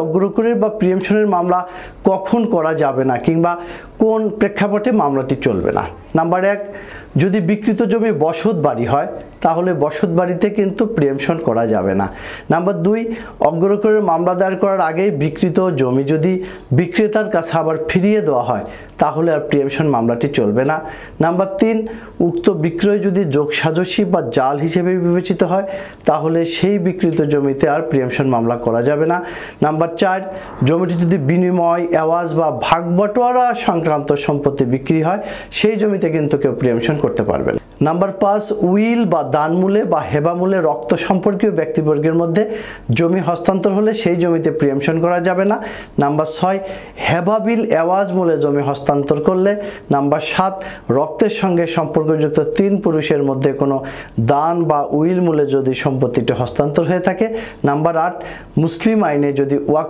অগ্রকুরের বা প্রিএমশনের মামলা কখন করা যাবে না কিংবা কোন প্রেক্ষাপটে মামলাটি চলবে না। নাম্বার 1, যদি বিক্রিত জমি বসত বাড়ি হয় তাহলে বসত বাড়িতে কিন্তু প্রিএমশন করা যাবে না। নাম্বার 2, অগ্রকুরের মামলা দায়ের করার আগেই বিক্রিত জমি যদি বিক্রেতার কাছে আবার ফিরিয়ে দেওয়া হয় তাহলে আর প্রিএমশন মামলাটি চলবে না। নাম্বার 3, উক্ত বিক্রয় যদি যোগসাজশী বা জাল হিসেবে বিবেচিত হয় তাহলে সেই বিক্রিত জমিতে আর প্রিএমশন মামলা করা যাবে না। নাম্বার 4, জমিটি যদি বিনিময়, এওয়াজ বা ভাগ বটোয়ারা সংক্রান্ত সম্পত্তি বিক্রি হয় সেই জমিতে কিন্তু কেউ প্রিএমশন করতে পারবে না। নাম্বার 5, উইল বা দানমূলে বা হেবামূলে রক্ত সম্পর্কীয় ব্যক্তিবর্গের মধ্যে জমি হস্তান্তর হলে সেই জমিতে প্রিএমশন করা যাবে না। নাম্বার 6, হেবাবিল এওয়াজ মূলে জমি হস্তান্তর করলে। নাম্বার 7, রক্তের সঙ্গে সম্পর্কযুক্ত 3 পুরুষের মধ্যে কোনো দান বা উইল মূলে যদি সম্পত্তিটি হস্তান্তর হয়ে থাকে। নাম্বার 8, মুসলিম আইনে যদি ওয়াক